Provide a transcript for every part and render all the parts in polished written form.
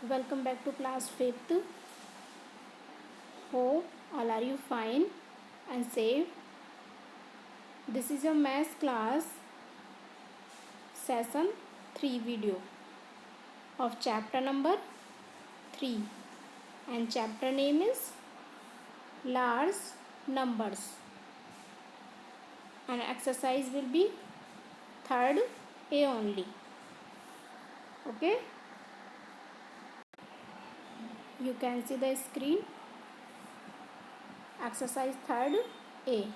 Welcome back to class 5th. Hope all are you fine and safe. This is your math class session 3 video of chapter number 3, and chapter name is large numbers, and exercise will be third A only. Okay, you can see the screen. Exercise third A.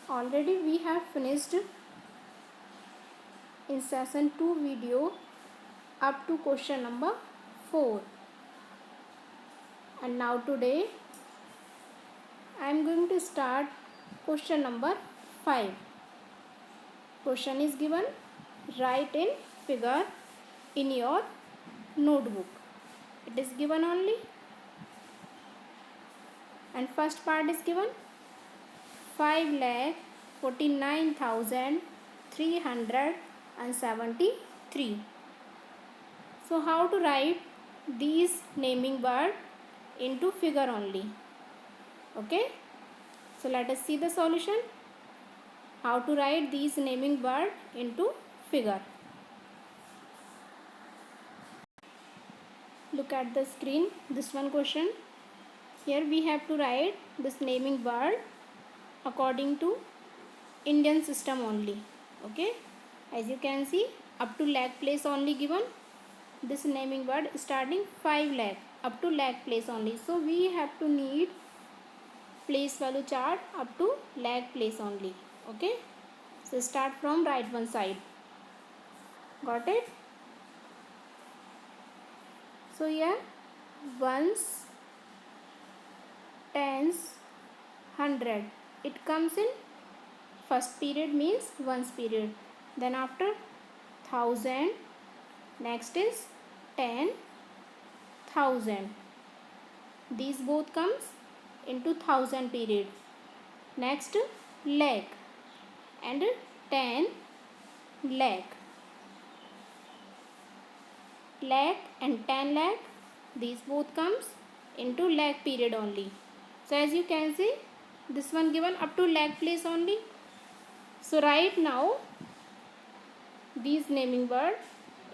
Already we have finished in session 2 video up to question number 4, and now today I am going to start question number 5. Question is given, write in figure in your notebook. It is given only, and first part is given 5,49,373. So how to write these naming word into figure only? Okay, so let us see the solution. How to write these naming word into figure? Look at the screen. This one question. Here we have to write this naming word according to Indian system only. Okay, as you can see, up to lakh place only given. This naming word starting 5 lakh up to lakh place only. So we have to need place value chart up to lakh place only. Okay, so start from right one side. Got it? So here ones, tens, 100. It comes in first period, means ones period. Then after 1000, next is 10,000. These both comes into 1000 period. Next lakh and 10 lakh. Lakh and 10 lakh, these both comes into lakh period only. So as you can see, this one given up to lakh place only. So write now these naming word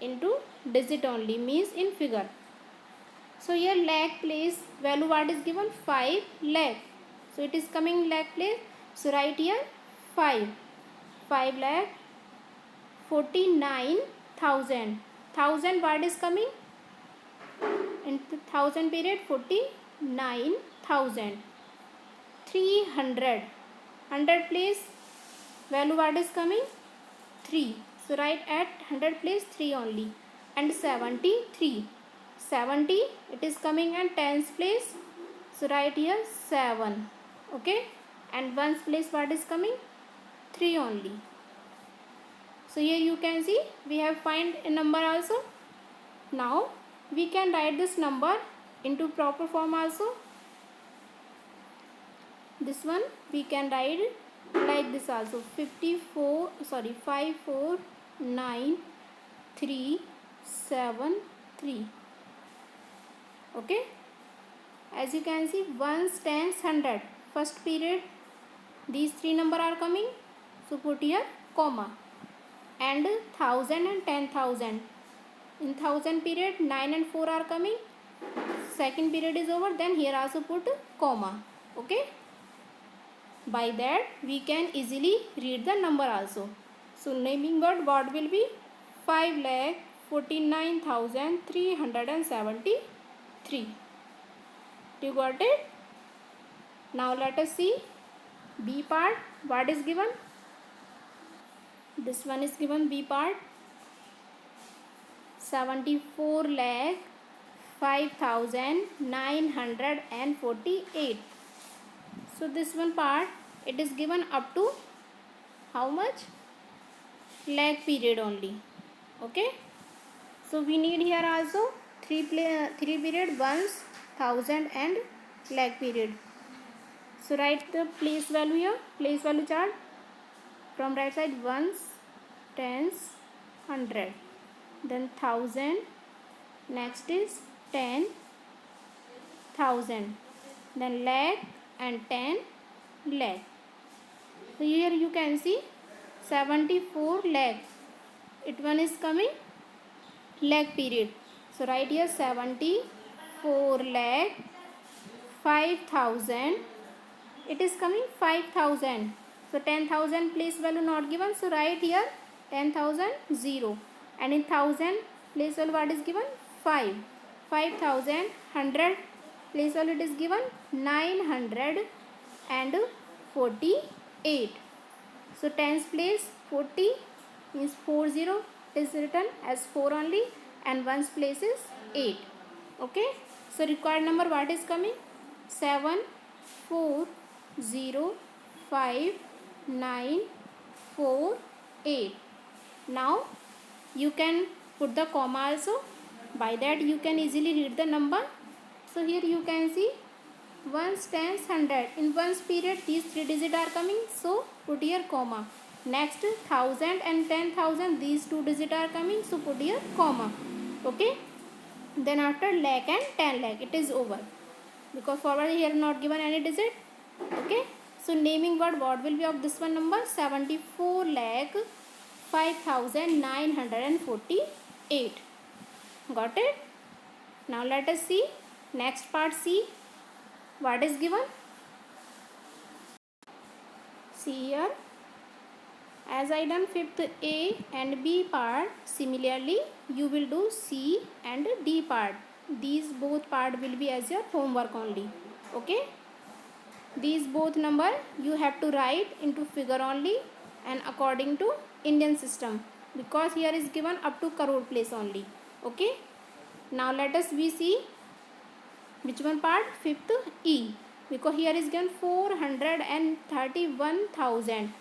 into digit only, means in figure. So here lakh place value what is given 5 lakh. So it is coming lakh place. So write here 5 lakh 49,000. 1000 word is coming in 1000 period, 49,000. 300, 100 place value what is coming 3. So write at 100 place 3 only. And 73, 70 it is coming at tens place. So write here 7. Okay, and ones place what is coming 3 only. So here you can see we have find a number also. Now we can write this number into proper form also. This one we can write like this also, 549,373. Okay, as you can see, ones, tens, 100 first period, these three number are coming. So put here comma, and 1000 and 10,000. In 1000 period 9 and 4 are coming. Second period is over, then here also put comma. Okay, by that we can easily read the number also. So naming word what will be 5,49,373. You got it? Now let us see B part. What is given? This one is given B part, 74 lakh 5,948. So this one part it is given up to how much? Lakh period only. Okay, so we need here also three period, ones, 1000 and lakh period. So write the place value here, place value chart from right side, ones, tens, 100, then 1000, next is 10,000, then lakh and 10 lakh. So here you can see 74 lakh. It one is coming lakh period. So write here 74 lakh 5,000. It is coming 5,000. So 10,000 place value not given. So write here 10,000 0. And in thousand place value what is given? 5. 5,000 100 place value it is given 948. So tens place 40 means 40 is written as 4 only, and ones place is 8. Okay. So required number what is coming? 7405948. Now you can put the comma also. By that you can easily read the number. So here you can see ones, tens, 100. In ones period these 3 digits are coming. So put here comma. Next 1000 and 10,000 these 2 digits are coming. So put here comma. Okay. Then after lakh and 10 lakh it is over, because forward here not given any digit. Okay. So naming word what will be of this one number? 74 lakh 5,948. Got it? Now let us see next part. See what is given. See here, as I done fifth A and B part, similarly you will do C and D part. These both part will be as your homework only. Okay. These both number you have to write into figure only and according to Indian system, because here is given up to crore place only. Okay. Now let us we see which one part? Fifth E, because here is given 431,000.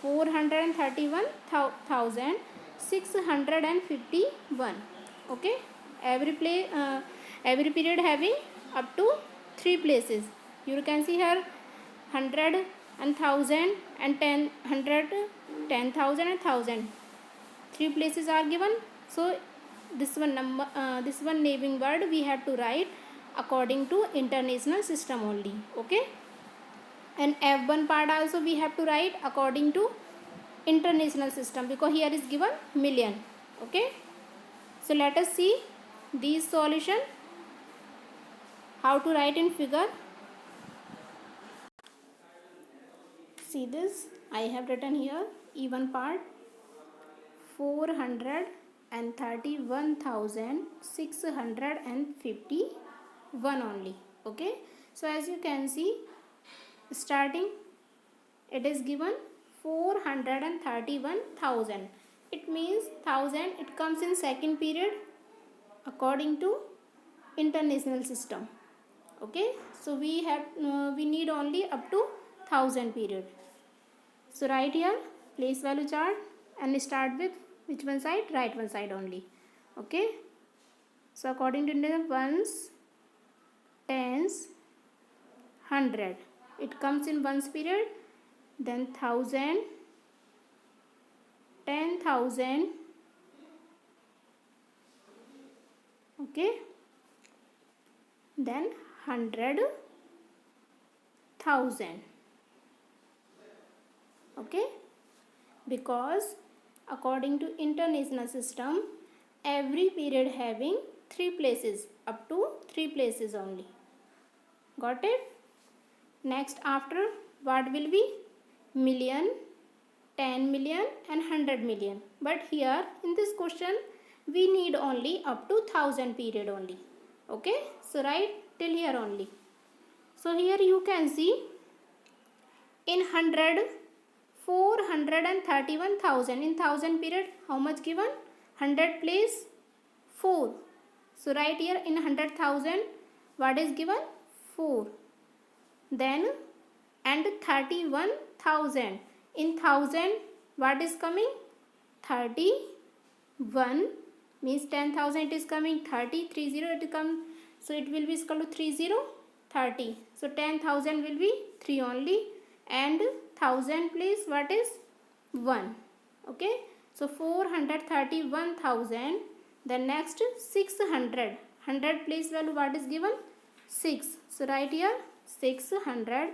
431,651. Okay. Every period having up to 3 places. You can see here 100 and 1000 and 10 100 10,000 and 1000. 3 places are given. So this one number this one naming word we have to write according to international system only. Okay. And F1 part also we have to write according to international system, because here is given million. Okay. So let us see these solution how to write in figure. See this, I have written here even part 431,651 only. Okay. So as you can see, starting it is given 431,000. It means 1000 it comes in second period according to international system. Okay. So we need only up to 1000 period. So write here place value chart and start with which one side? Right one side only. Okay. So according to Indian, ones, tens, 100 it comes in ones period, then 1000, 10,000. Okay. Then 100,000. Okay. Because according to international system every period having 3 places, up to 3 places only. Got it? Next after what will be? Million, 10 million and 100 million. But here in this question we need only up to 1000 period only. Okay. So write till here only. So here you can see in 100 431,000. In 1000 period how much given? 100 place 4. So write here in 100,000 what is given? 4. Then and 31,000. In 1000 what is coming? 31 means 10,000 it is coming 30 30 it comes, so it will be equal to 30 30. So 10,000 will be 3 only, and 1000 place what is 1. Okay. So 431,000 Then next 600. 100 place value what is given? 6. So write here 600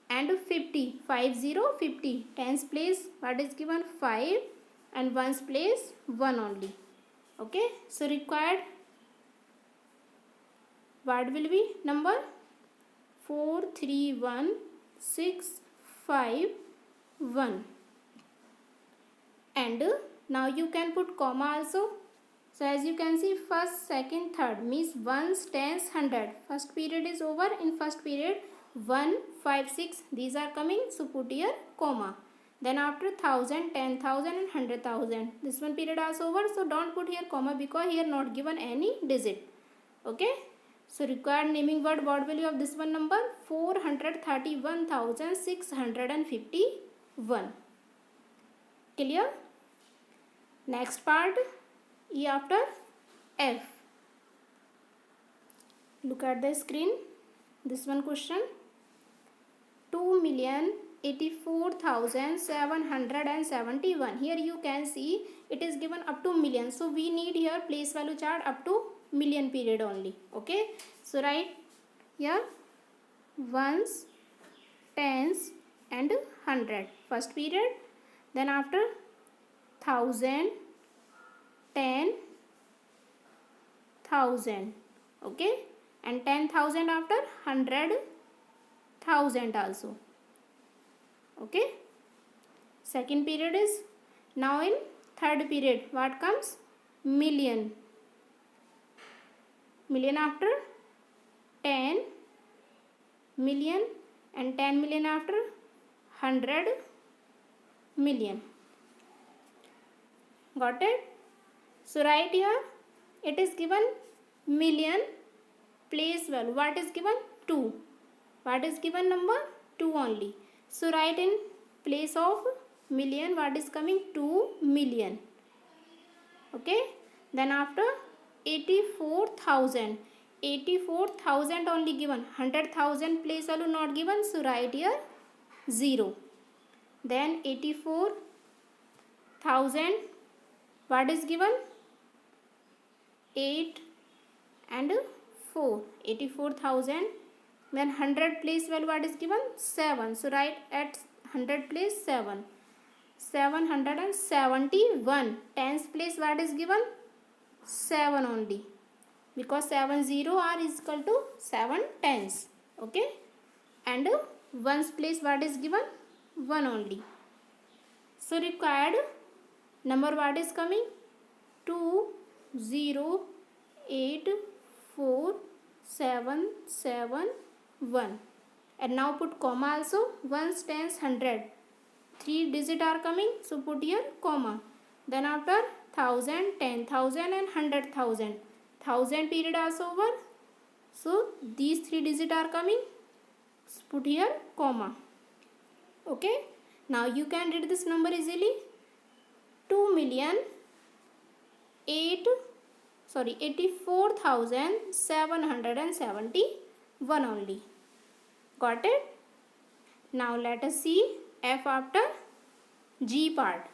and 50. 50. Tens place what is given? 5 and ones place 1 only. Okay. So required what will be number? 431651. And now you can put comma also. So as you can see, first, second, third means ones, tens, 100. First period is over. In first period 1, 5, 6 these are coming. So put here comma. Then after 1000, 10,000 and 100,000. This one period also over. So don't put here comma because here not given any digit. Okay. So required naming word value of this one number 431,651. Clear? Next part E after F. Look at the screen. This one question 2,084,771. Here you can see it is given up to million. So we need here place value chart up to million period only. Okay. So write here ones, tens and 100 first period. Then after 1000, 10,000. Okay. And 10,000 after 100,000 also. Okay. Second period is now in third period. What comes? Million. Million after 10 million and 10 million after 100 million. Got it? So write here it is given million place value. What is given? 2. What is given number? 2 only. So write in place of million what is coming? 2 million. Okay. Then after 84,000. 84,000 only given. 100,000 place value not given. So write here 0. Then 84,000 what is given? 8 and 4. 84,000. Then 100 place value what is given? 7. So write at 100 place 7. 771. Tens place what is given? 7 only. Because 7 0 are is equal to 7 tens. Okay. And ones place what is given? 1 only. So required number what is coming? 2084771. And now put comma also. Ones, tens, 100. 3 digit are coming. So put here comma. Then after 1000, 10,000 and 100,000. 1000 period also over. So these 3 digit are coming. So put here comma. Okay. Now you can read this number easily. 84,771 only. Got it? Now let us see F after G part.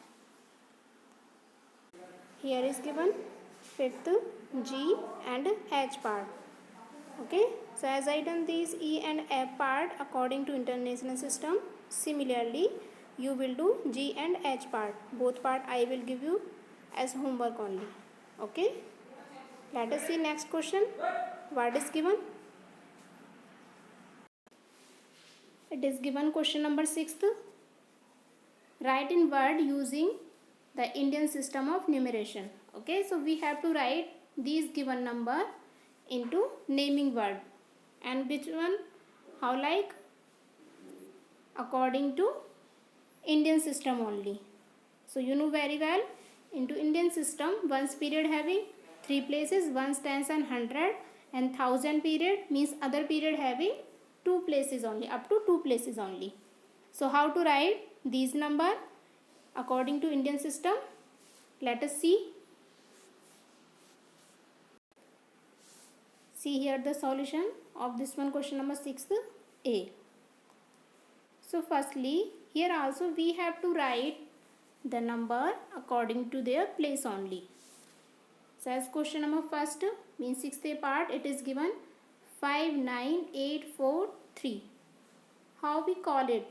Here is given fifth G and H part. Okay. So as I done these E and F part according to international system, similarly you will do G and H part. Both part I will give you as homework only. Okay. Let us see next question. What is given? It is given question number 6th. Write in word using the Indian system of numeration. Okay. So we have to write these given number into naming word. And which one? How? Like according to Indian system only. So you know very well into Indian system ones period having 3 places, ones, tens and 100, and 1000 period means other period having 2 places only, up to 2 places only. So how to write these number according to Indian system? Let us see. See here the solution of this one, question number 6A. So firstly, here also we have to write the number according to their place only. So as question number first means sixth part, it is given 59843. How we call it?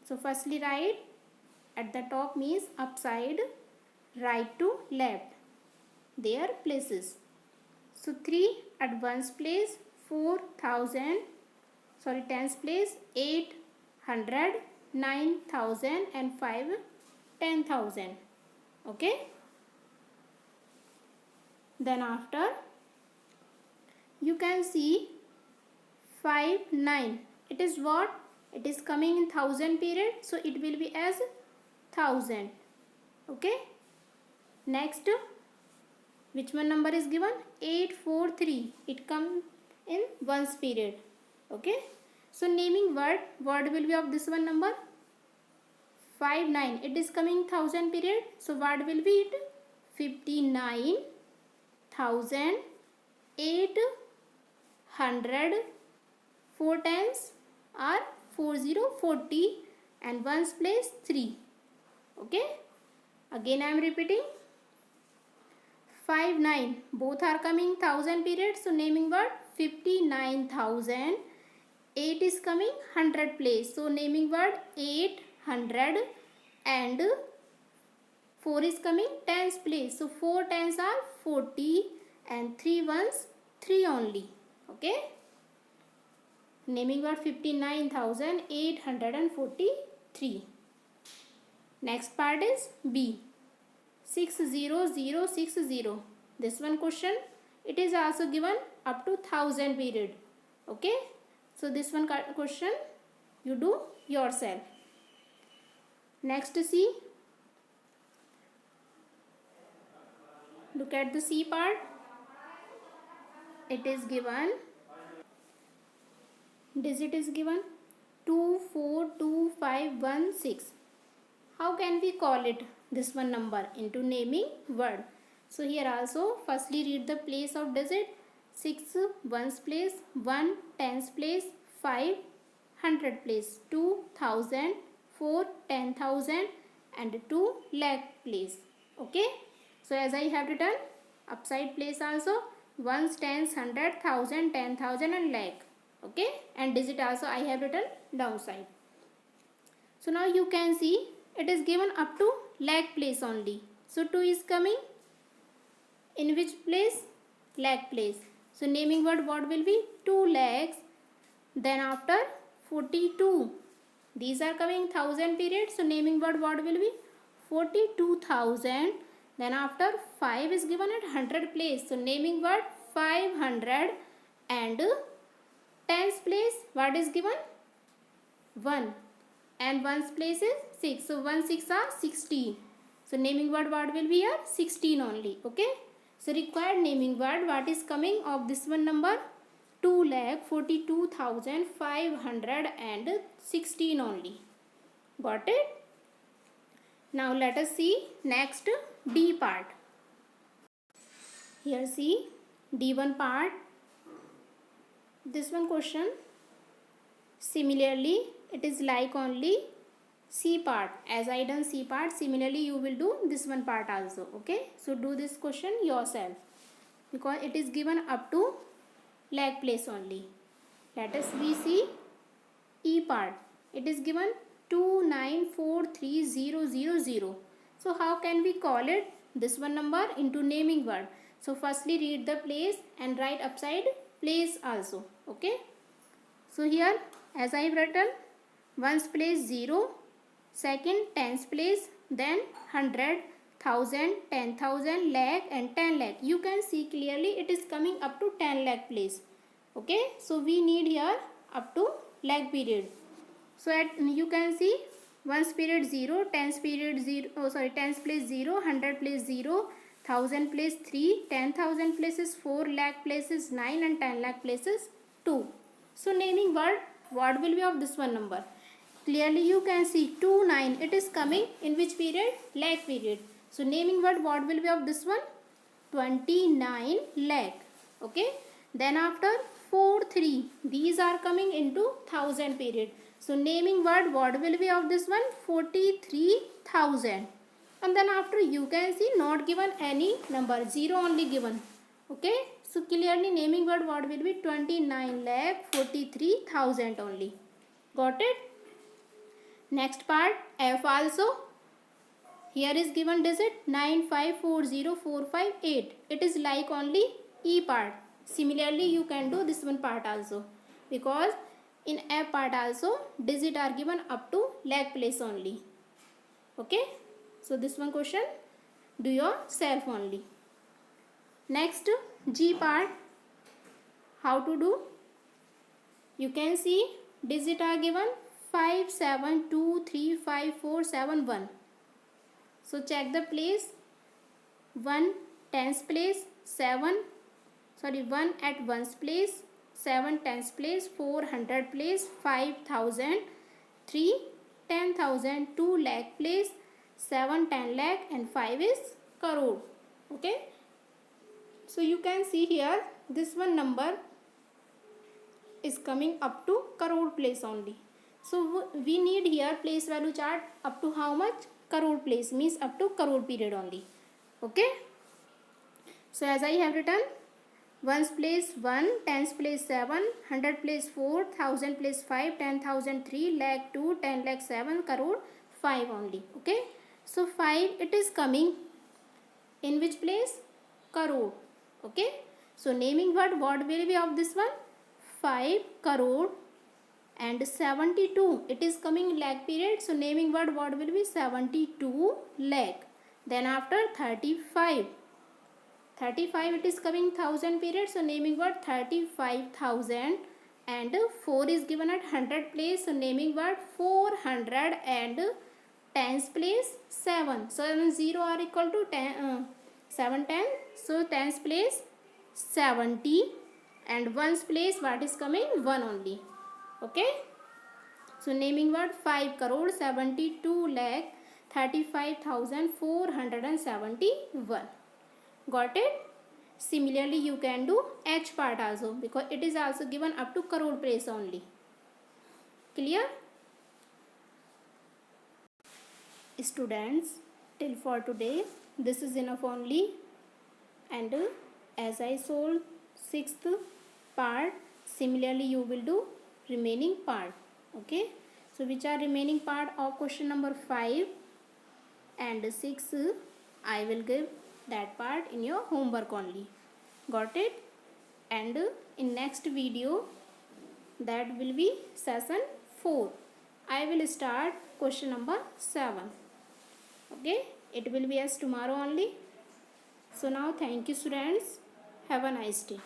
So firstly write at the top means upside, right to left, their places. So 3 at ones place, 4,000, sorry tens place, 800, 9,000 and 5, 10,000. Okay. Then after you can see 5, 9. It is what? It is coming in thousand period. So it will be as 1000. Okay. Next, which one number is given? 843. It comes in ones period. Okay. So naming word will be of this one number. 5, 9. It is coming thousand period. So word will be it? 59,800. 4 tens are 4040 and ones place 3. Okay. Again I am repeating. 5, 9. Both are coming thousand period. So naming word 59,000. 8 is coming 100 place. So naming word 800 and 4 is coming tens place. So 4 tens are 40 and 3 ones 3 only. Okay. Naming word 59,843. Next part is B. 60060. This one question, it is also given up to 1000 period. Okay. So this one question you do yourself. Next C. Look at the C part. It is given, digit is given 242516. How can we call it this one number into naming word? So here also firstly read the place of digit. 6 ones place, 1 tens place, 5 100 place, 2,000, 4 10,000 and 2 lakh place. Okay. So as I have written upside place also ones, tens, 100, 1,000, 10,000 and lakh. Okay. And digit also I have written downside. So now you can see it is given up to lakh place only. So 2 is coming in which place? Lakh place. So naming word what will be? 2 lakhs. Then after 42. These are coming thousand period. So naming word what will be? 42,000. Then after 5 is given at 100 place. So naming word 500 and tens place what is given? 1 and ones place is 6. So 1 6 are 16. So naming word what will be here? 16 only. Okay. So required naming word what is coming of this one number? 2,42,516 only. Got it? Now let us see next D part. Here see D1 part. This one question similarly it is like only C part. As I done C part, similarly you will do this one part also. Okay. So do this question yourself because it is given up to lakh place only. Let us see E part. It is given 2943000. So how can we call it this one number into naming word? So firstly read the place and write upside place also. Okay. So here as I have written ones place 0, second tens place, then 100, 1000, 10,000, lakh and 10 lakh. You can see clearly it is coming up to 10 lakh place. Okay. So we need here up to lakh period. So you can see ones period 0, tens period 0, tens place 0, 100 place 0, 1000 place 3, 10,000 places 4, lakh places 9 and 10 lakh places 2. So naming word what will be of this one number? Clearly you can see 2 9. It is coming in which period? Lakh period. So naming word what will be of this one? 29 lakh. Okay. Then after 4 3. These are coming into 1000 period. So naming word what will be of this one? 43,000. and then after you can see not given any number, 0 only given. Okay, so clearly naming word what will be 29,43,000 only. Got it? Next part, F also. Here is given digit 9540458. It is like only E part. Similarly, you can do this one part also, because in F part also digit are given up to lakh place only. Okay, so this one question do yourself only. Next, G part, how to do? You can see digit are given 5, 7, 2, 3, 5, 4, 7, 1. So check the place. 1 tens place, 1 at ones place, 7 tens place, 4 hundred place, 5,000, 3 10,000, 2 lakh place, 7 10 lakh, and 5 is crore. Okay, so you can see here this one number is coming up to crore place only. So we need here place value chart up to how much? Crore place, means up to crore period only. Okay, so as I have written, ones place 1, tens place 7, hundred place 4, thousand place 5, 10,000 3, lakh 2, 10 lakh 7, crore 5 only. Okay, so 5 it is coming in which place? Crore. Okay, so naming word what will be of this one? 5 crore and 72. It is coming lakh period, so naming word what will be? 72 lakh. Then after 35 it is coming thousand period, so naming word 35,000, and 4 is given at 100 place, so naming word 400, and tens place 7. So 0 are equal to 10, 7 10, so tens place 70, and ones place what is coming? 1 only. Okay, so naming word 5 crore 72 lakh 35,471. Got it? Similarly, you can do H part also, because it is also given up to crore place only. Clear? Students, till for today this is enough only, and as I solved 6th part, similarly you will do remaining part. Okay, so which are remaining part of question number 5 and 6, I will give that part in your homework only. Got it? And in next video, that will be session 4, I will start question number 7. Okay, it will be as tomorrow only. So now thank you students, have a nice day.